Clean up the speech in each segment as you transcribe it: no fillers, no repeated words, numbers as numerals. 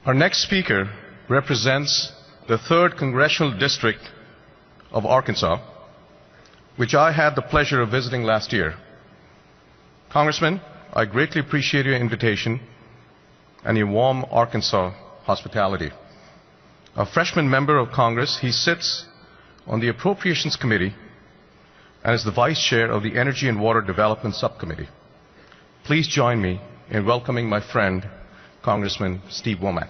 Our next speaker represents the 3rd Congressional District of Arkansas, which I had the pleasure of visiting last year. Congressman, I greatly appreciate your invitation and your warm Arkansas hospitality. A freshman member of Congress, he sits on the Appropriations Committee and is the Vice Chair of the Energy and Water Development Subcommittee. Please join me in welcoming my friend, Congressman Steve Womack.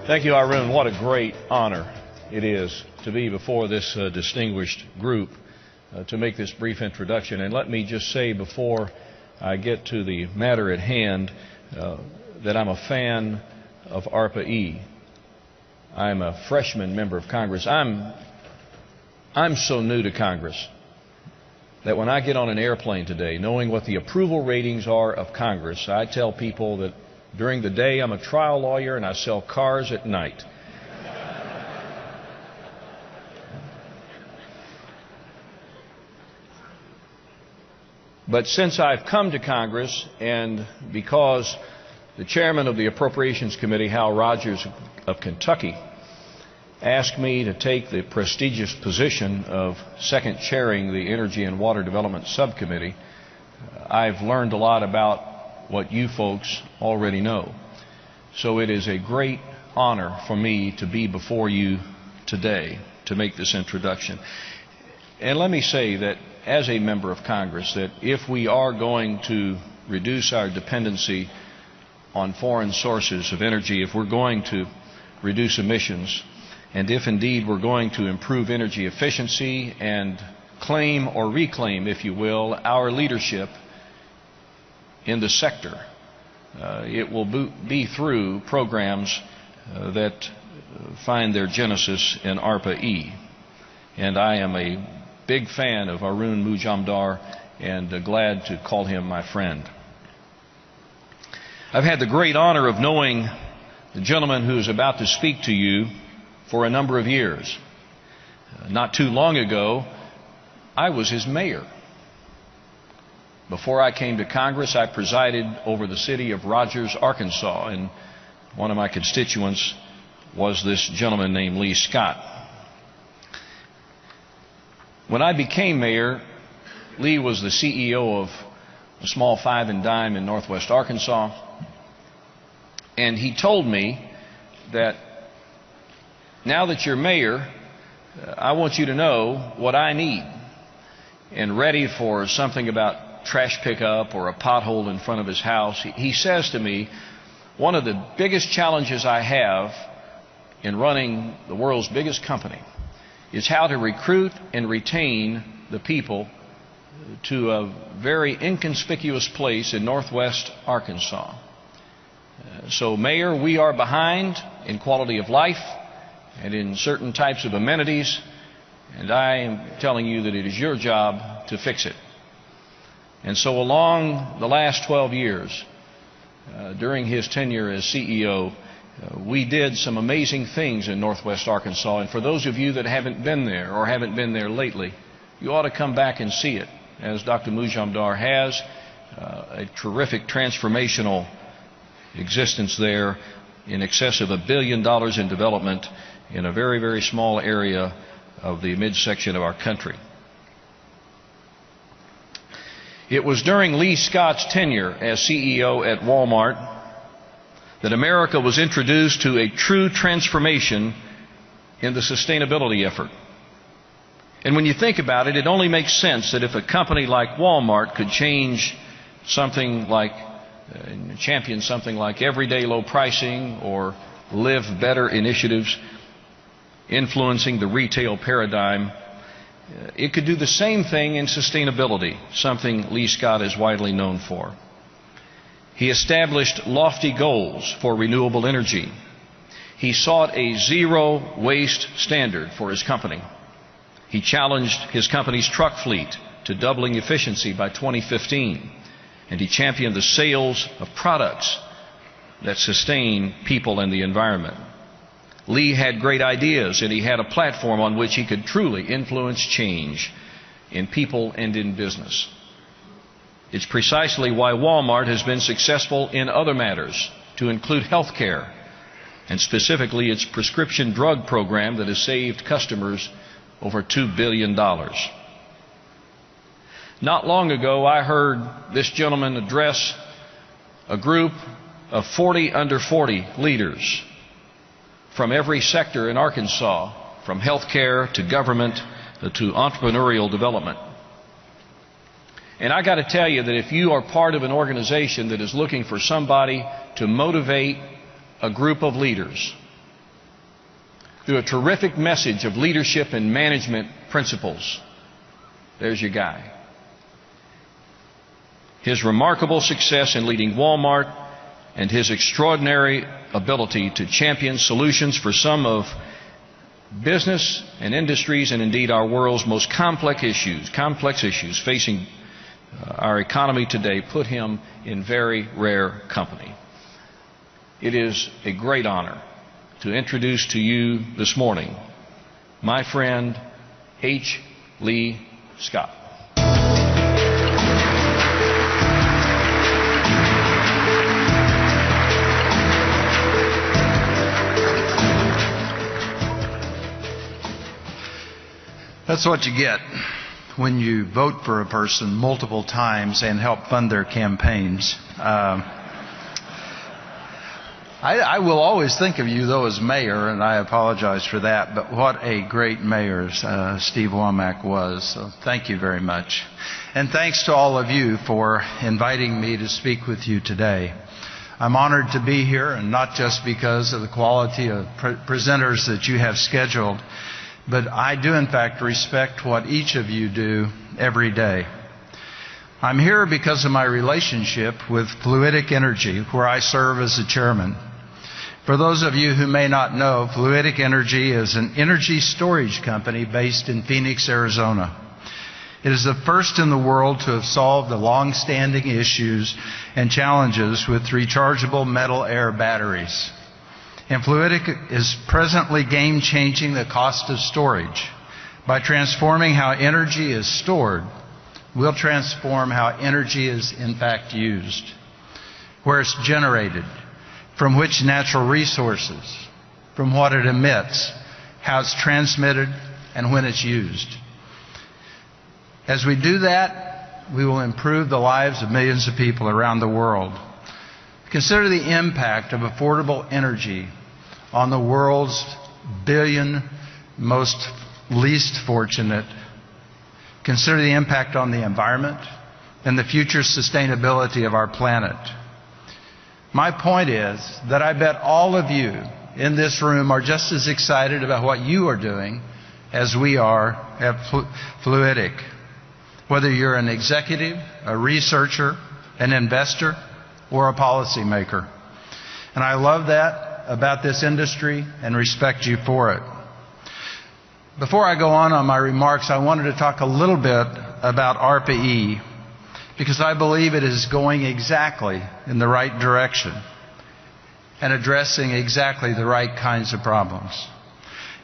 Thank you, Arun. What a great honor it is to be before this distinguished group to make this brief introduction. And let me just say before I get to the matter at hand that I'm a fan of ARPA-E. I'm a freshman member of Congress. I'm so new to Congress that when I get on an airplane today, knowing what the approval ratings are of Congress, I tell people that during the day I'm a trial lawyer and I sell cars at night. But since I've come to Congress, and because the chairman of the Appropriations Committee, Hal Rogers of Kentucky, asked me to take the prestigious position of second chairing the Energy and Water Development Subcommittee, I've learned a lot about what you folks already know. So it is a great honor for me to be before you today to make this introduction. And let me say that as a member of Congress, that if we are going to reduce our dependency on foreign sources of energy, if we're going to reduce emissions, and if indeed we're going to improve energy efficiency and claim or reclaim, if you will, our leadership in the sector, it will be through programs that find their genesis in ARPA-E. And I am a big fan of Arun Mujumdar and glad to call him my friend. I've had the great honor of knowing the gentleman who is about to speak to you for a number of years. Not too long ago, I was his mayor. Before I came to Congress, I presided over the city of Rogers, Arkansas, and one of my constituents was this gentleman named Lee Scott. When I became mayor, Lee was the CEO of a small five and dime in northwest Arkansas, and he told me that now that you're mayor, I want you to know what I need, and ready for something about trash pickup or a pothole in front of his house. He says to me, one of the biggest challenges I have in running the world's biggest company is how to recruit and retain the people to a very inconspicuous place in northwest Arkansas. So, Mayor, we are behind in quality of life and in certain types of amenities, and I am telling you that it is your job to fix it. And so along the last 12 years, during his tenure as CEO, we did some amazing things in northwest Arkansas. And for those of you that haven't been there or haven't been there lately, you ought to come back and see it, as Dr. Mujumdar has. A terrific transformational existence there, in excess of $1 billion in development in a very, very small area of the midsection of our country. It was during Lee Scott's tenure as CEO at Walmart that America was introduced to a true transformation in the sustainability effort. And when you think about it, it only makes sense that if a company like Walmart could change something like, champion something like everyday low pricing or live better initiatives influencing the retail paradigm, it could do the same thing in sustainability, something Lee Scott is widely known for. He established lofty goals for renewable energy. He sought a zero waste standard for his company. He challenged his company's truck fleet to doubling efficiency by 2015, and he championed the sales of products that sustain people and the environment. Lee had great ideas, and he had a platform on which he could truly influence change. in people and in business. It's precisely why Walmart has been successful in other matters, to include health care, and specifically its prescription drug program that has saved customers over $2 billion. Not long ago, I heard this gentleman address a group of 40 under 40 leaders from every sector in Arkansas, from health care to government to entrepreneurial development. And I got to tell you that if you are part of an organization that is looking for somebody to motivate a group of leaders through a terrific message of leadership and management principles, there's your guy. His remarkable success in leading Walmart and his extraordinary ability to champion solutions for some of business and industries and indeed our world's most complex issues facing our economy today put him in very rare company. It is a great honor to introduce to you this morning my friend H. Lee Scott. That's what you get when you vote for a person multiple times and help fund their campaigns. I will always think of you, though, as mayor, and I apologize for that, but what a great mayor Steve Womack was. So thank you very much. And thanks to all of you for inviting me to speak with you today. I'm honored to be here, and not just because of the quality of presenters that you have scheduled, but I do, in fact, respect what each of you do every day. I'm here because of my relationship with Fluidic Energy, where I serve as the chairman. For those of you who may not know, Fluidic Energy is an energy storage company based in Phoenix, Arizona. It is the first in the world to have solved the long-standing issues and challenges with rechargeable metal-air batteries. And Fluidic is presently game-changing the cost of storage. By transforming how energy is stored, we'll transform how energy is in fact used, where it's generated, from which natural resources, from what it emits, how it's transmitted, and when it's used. As we do that, we will improve the lives of millions of people around the world. Consider the impact of affordable energy on the world's billion most least fortunate. Consider the impact on the environment and the future sustainability of our planet. My point is that I bet all of you in this room are just as excited about what you are doing as we are at Fluidic. Whether you're an executive, a researcher, an investor, or a policymaker. And I love that about this industry and respect you for it. Before I go on my remarks, I wanted to talk a little bit about ARPA-E, because I believe it is going exactly in the right direction and addressing exactly the right kinds of problems.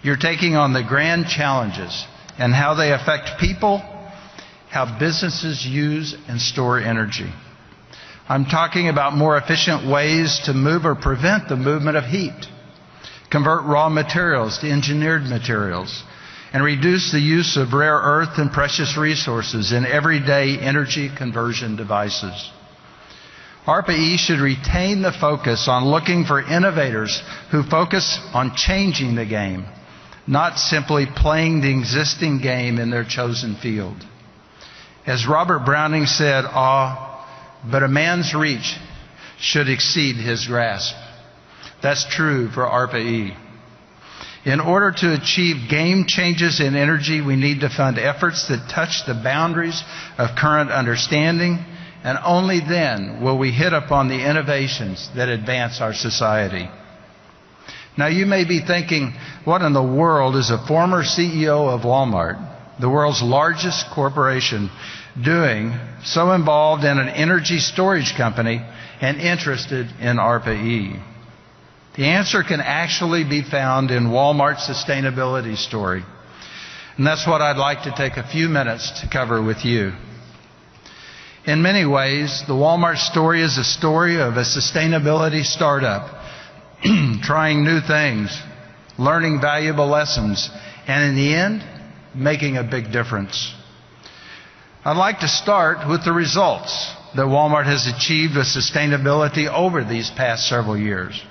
You're taking on the grand challenges and how they affect people, how businesses use and store energy. I'm talking about more efficient ways to move or prevent the movement of heat, convert raw materials to engineered materials, and reduce the use of rare earth and precious resources in everyday energy conversion devices. ARPA-E should retain the focus on looking for innovators who focus on changing the game, not simply playing the existing game in their chosen field. As Robert Browning said, but a man's reach should exceed his grasp. That's true for ARPA-E. In order to achieve game changes in energy, we need to fund efforts that touch the boundaries of current understanding, and only then will we hit upon the innovations that advance our society. Now you may be thinking, what in the world is a former CEO of Walmart, the world's largest corporation, doing so involved in an energy storage company and interested in ARPA-E? The answer can actually be found in Walmart's sustainability story. And that's what I'd like to take a few minutes to cover with you. In many ways, the Walmart story is a story of a sustainability startup, trying new things, learning valuable lessons, and in the end, making a big difference. I'd like to start with the results that Walmart has achieved with sustainability over these past several years.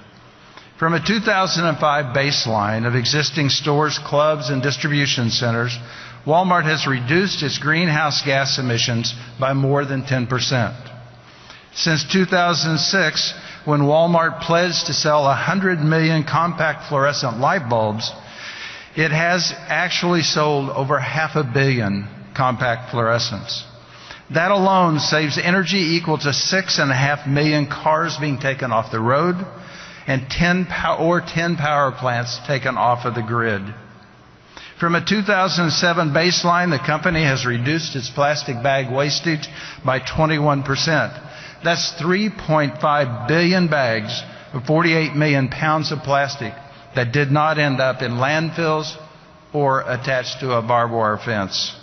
From a 2005 baseline of existing stores, clubs, and distribution centers, Walmart has reduced its greenhouse gas emissions by more than 10%. Since 2006, when Walmart pledged to sell 100 million compact fluorescent light bulbs, it has actually sold over 500 million compact fluorescents. That alone saves energy equal to 6.5 million cars being taken off the road and 10 power plants taken off of the grid. From a 2007 baseline, the company has reduced its plastic bag wastage by 21%. That's 3.5 billion bags of 48 million pounds of plastic that did not end up in landfills or attached to a barbed wire fence.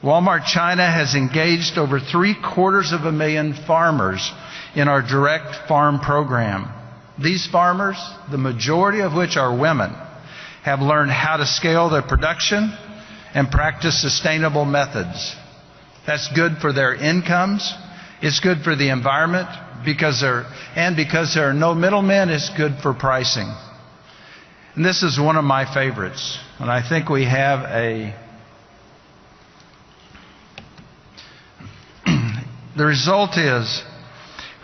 Walmart China has engaged over 750,000 farmers in our direct farm program. These farmers, the majority of which are women, have learned how to scale their production and practice sustainable methods. That's good for their incomes. It's good for the environment because there are no middlemen. It's good for pricing. And this is one of my favorites. And I think we have the result is,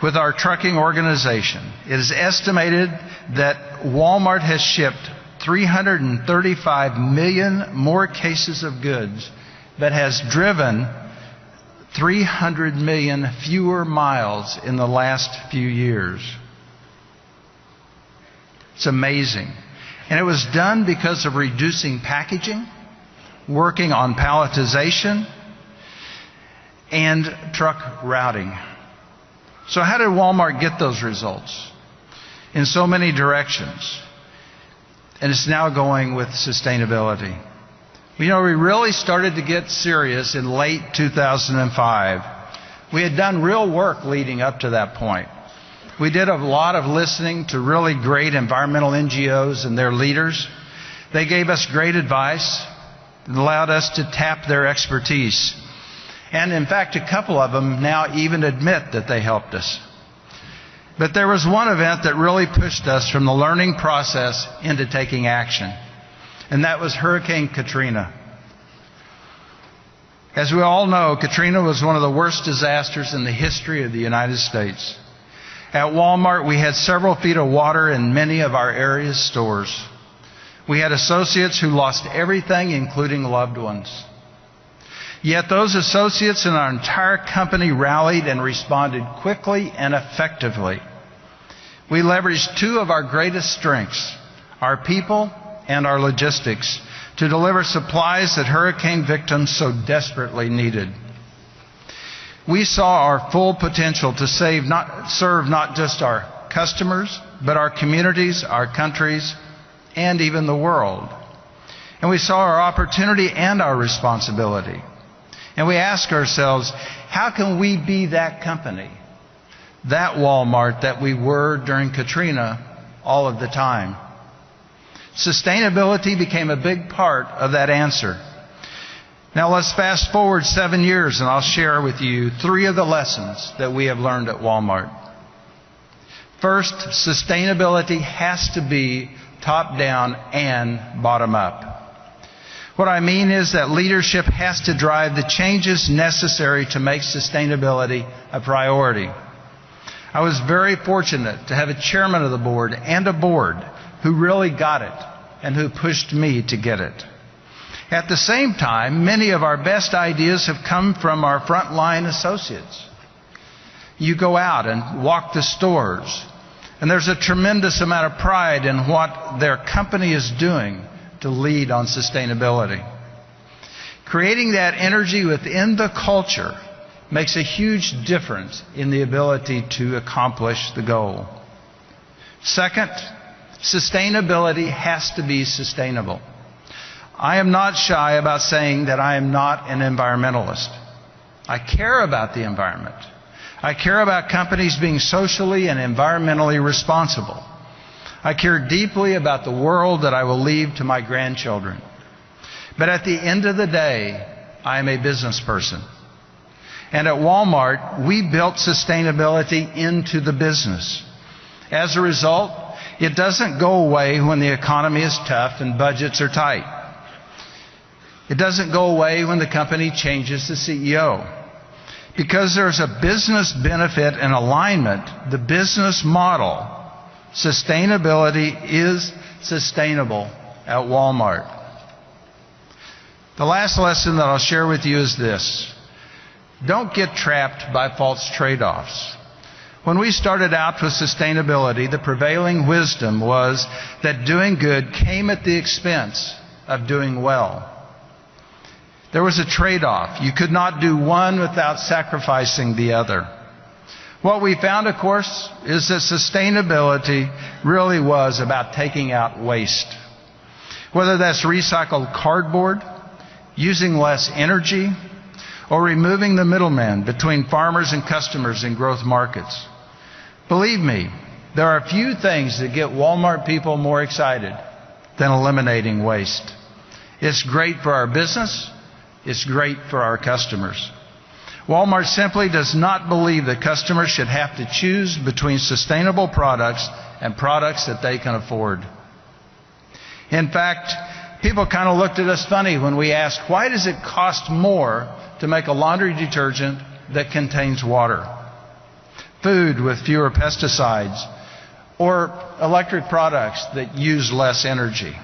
with our trucking organization, it is estimated that Walmart has shipped 335 million more cases of goods, but has driven 300 million fewer miles in the last few years. It's amazing. And it was done because of reducing packaging, working on palletization, and truck routing. So how did Walmart get those results? In so many directions. And it's now going with sustainability. You know, we really started to get serious in late 2005. We had done real work leading up to that point. We did a lot of listening to really great environmental NGOs and their leaders. They gave us great advice and allowed us to tap their expertise. And in fact, a couple of them now even admit that they helped us. But there was one event that really pushed us from the learning process into taking action. And that was Hurricane Katrina. As we all know, Katrina was one of the worst disasters in the history of the United States. At Walmart, we had several feet of water in many of our area's stores. We had associates who lost everything, including loved ones. Yet those associates and our entire company rallied and responded quickly and effectively. We leveraged two of our greatest strengths, our people and our logistics, to deliver supplies that hurricane victims so desperately needed. We saw our full potential to serve not just our customers, but our communities, our countries, and even the world. And we saw our opportunity and our responsibility. And we ask ourselves, how can we be that company, that Walmart that we were during Katrina all of the time? Sustainability became a big part of that answer. Now let's fast forward 7 years and I'll share with you 3 of the lessons that we have learned at Walmart. First, sustainability has to be top down and bottom up. What I mean is that leadership has to drive the changes necessary to make sustainability a priority. I was very fortunate to have a chairman of the board and a board who really got it and who pushed me to get it. At the same time, many of our best ideas have come from our frontline associates. You go out and walk the stores, and there's a tremendous amount of pride in what their company is doing to lead on sustainability. Creating that energy within the culture makes a huge difference in the ability to accomplish the goal. Second, sustainability has to be sustainable. I am not shy about saying that I am not an environmentalist. I care about the environment. I care about companies being socially and environmentally responsible. I care deeply about the world that I will leave to my grandchildren. But at the end of the day, I am a business person. And at Walmart, we built sustainability into the business. As a result, it doesn't go away when the economy is tough and budgets are tight. It doesn't go away when the company changes the CEO. Because there's a business benefit and alignment, the business model, sustainability is sustainable at Walmart. The last lesson that I'll share with you is this. Don't get trapped by false trade-offs. When we started out with sustainability, the prevailing wisdom was that doing good came at the expense of doing well. There was a trade-off. You could not do one without sacrificing the other. What we found, of course, is that sustainability really was about taking out waste. Whether that's recycled cardboard, using less energy, or removing the middleman between farmers and customers in growth markets. Believe me, there are few things that get Walmart people more excited than eliminating waste. It's great for our business. It's great for our customers. Walmart simply does not believe that customers should have to choose between sustainable products and products that they can afford. In fact, people kind of looked at us funny when we asked, why does it cost more to make a laundry detergent that contains water, food with fewer pesticides, or electric products that use less energy?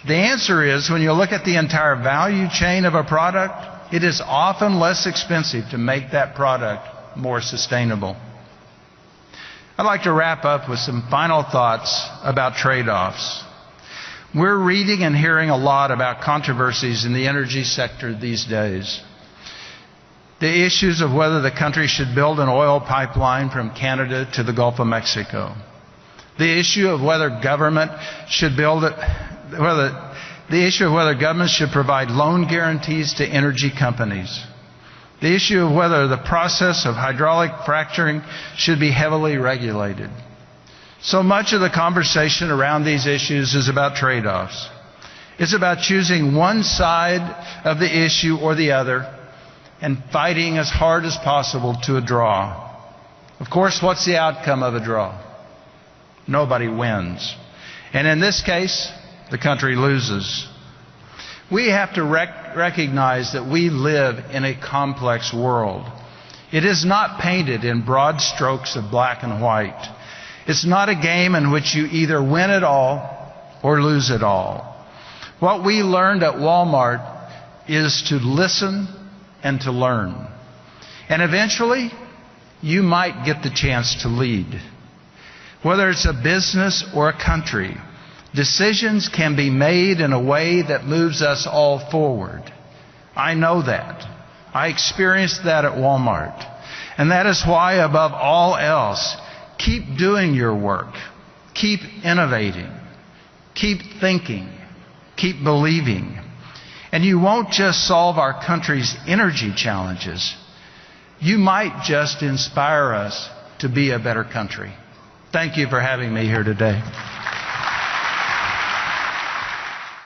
The answer is, when you look at the entire value chain of a product, it is often less expensive to make that product more sustainable. I'd like to wrap up with some final thoughts about trade-offs. We're reading and hearing a lot about controversies in the energy sector these days. The issues of whether the country should build an oil pipeline from Canada to the Gulf of Mexico. The issue of whether government should provide loan guarantees to energy companies. The issue of whether the process of hydraulic fracturing should be heavily regulated. So much of the conversation around these issues is about trade-offs. It's about choosing one side of the issue or the other and fighting as hard as possible to a draw. Of course, what's the outcome of a draw? Nobody wins. And in this case, the country loses. We have to recognize that we live in a complex world. It is not painted in broad strokes of black and white. It's not a game in which you either win it all or lose it all. What we learned at Walmart is to listen and to learn. And eventually, you might get the chance to lead. Whether it's a business or a country, decisions can be made in a way that moves us all forward. I know that. I experienced that at Walmart. And that is why, above all else, keep doing your work. Keep innovating. Keep thinking. Keep believing. And you won't just solve our country's energy challenges. You might just inspire us to be a better country. Thank you for having me here today.